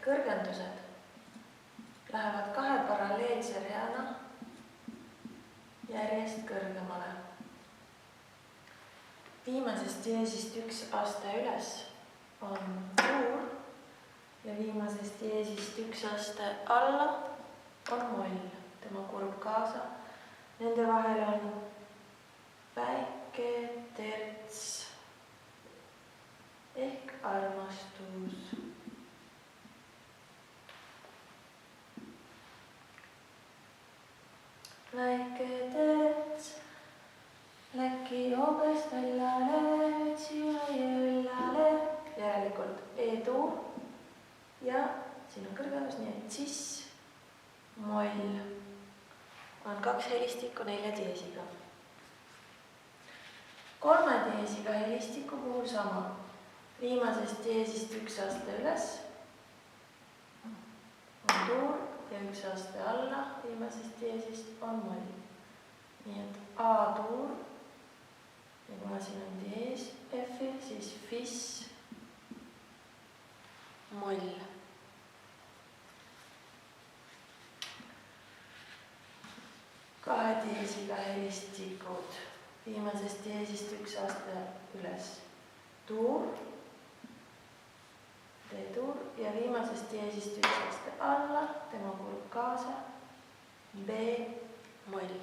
kõrgendused lähevad kahe paralleelse reana järjest kõrgemale. Viimasest jeesist üks aste üles on tuur ja viimasest jeesist üks aste alla on moll, tema kurb kaasa. Nende vahel on väike terts ehk armastus. Väike terts läki joobest väljale, siia jõllale, järelikult E-tuur ja siin on kõrgemus, nii et sis, moll on kaks helistikku 4 diesiga. 3 diesiga helistiku puhul sama. Viimasest diesist üks aste üles on tuur ja üks aste alla viimasest diesist on moll. Nii et A-tuur ja kuna siin on dies F-il, siis fis, moll. Kahe diesiga helistikud, viimasest diesist üks aste üles, tuur, D-tuur ja viimasest diesist üks aste alla, tema kurb kaasa, B, moll.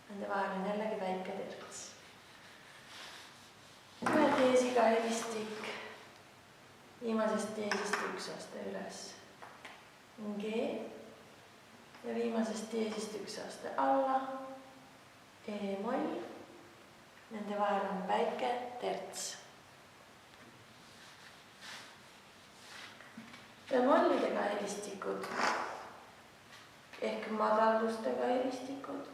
Nende vahel on jällegi väike terts. Ühe diesiga helistik, viimasest diesist üks aste üles, G ja viimasest diesist üks aste alla, E-moll. Nende vahel on väike terts. Bemollidega helistikud ehk madaldustega helistikud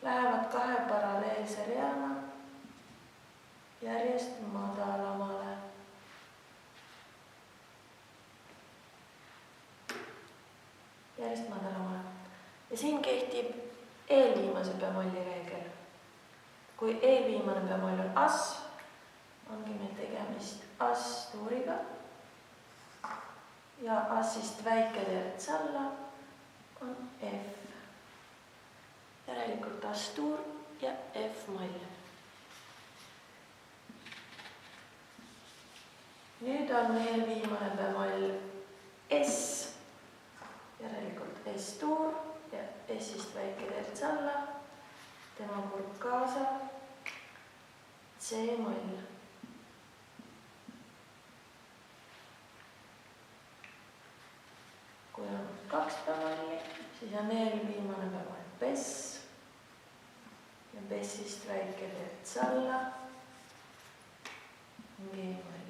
lähevad kahe paralleelse reana järjest madalamale. Ja siin kehtib eelviimase bemolli reegel. Kui eelviimane bemoll on as, ongi meil tegemist as-tuuriga ja assist väike terts alla on F. Järelikult as-tuur ja F-moll. Nüüd on eelviimane bemoll S, järelikult S-tuur ja S-ist väike terts alla, tema kurb kaasa, C-moll. Kui on 2 bemolli, siis on eelviimane bemoll bess ja bessist väike terts alla, G-moll.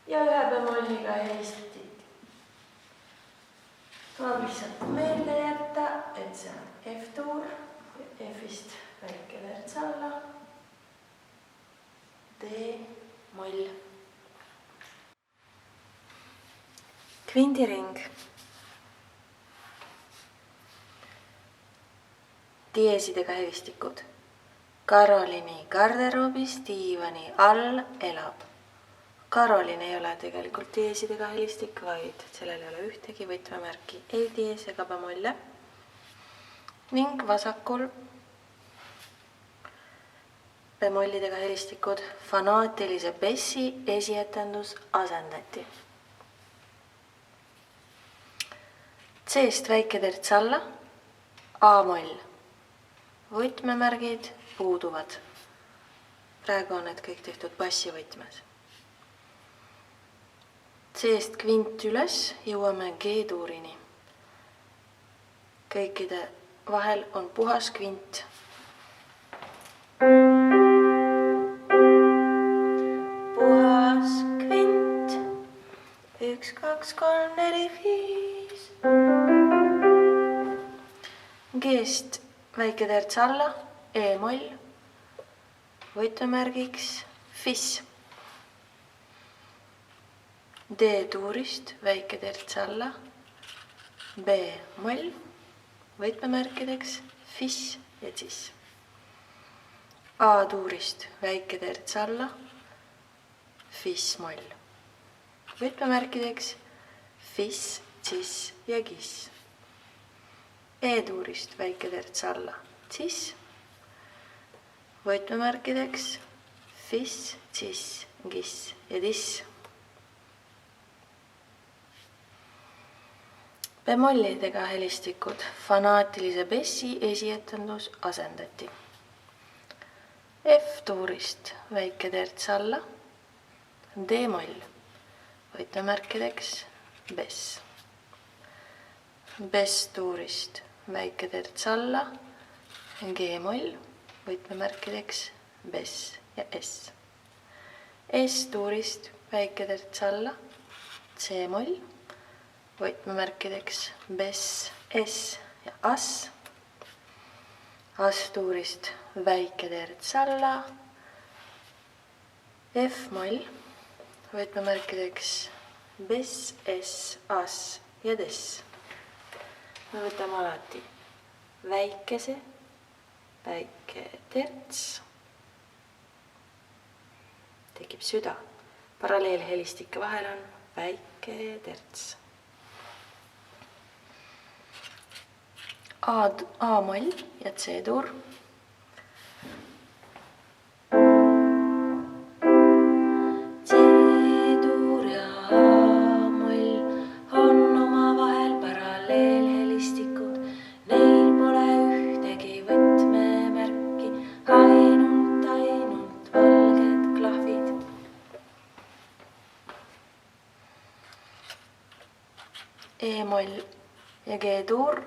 Ja ühe bemolliga helistik tuleb lihtsalt meelde jätta, et see on F-tuur ja F-ist väike terts alla, D-moll. Kvindiring. Diesidega helistikud. Karolini garderoobis diivani all elab. Karolin ei ole tegelikult diesidega helistik, vaid sellel ei ole ühtegi võtmemärki ei dies ega bemolle. Ning vasakul bemollidega helistikud fanaatilise bessi esietendus asendati. C-st väike terts alla, A-moll. Võtmemärgid puuduvad. Praegu on need kõik tehtud bassivõtmes. C-st kvint üles jõuame G-tuurini. Kõikide vahel on puhas kvint. Puhas kvint. 1, 2, 3, 4, 5. G-st väike terts alla, E-moll. Võtmemärgiks fis. D-tuurist väike terts alla, B-moll. Võtmemärkideks fis ja cis. A-tuurist väike terts alla, fis-moll. Võtmemärkideks fis, cis ja gis. E-tuurist väike terts alla, cis. Võtmemärkideks fis, cis, gis ja dis. Bemollidega helistikud fanaatilise bessi esietendus asendati. F-tuurist väike terts alla, D-moll, võtmemärkideks bess. Bess-tuurist väike terts alla, G-moll, võtmemärkideks bess ja S. S-tuurist väike terts alla, C-moll, võtmemärkideks bess, S ja as. As-tuurist väike terts alla, F-moll, võtmemärkideks bess, S, as ja des. Me võtame alati väikese, väike terts, tekib süda. Paralleelhelistike vahel on väike terts. A-moll ja C-tuur. C-tuur ja A-moll on omavahel paralleelhelistikud. Neil pole ühtegi võtmemärki, ainult valged klahvid. E-moll ja G-tuur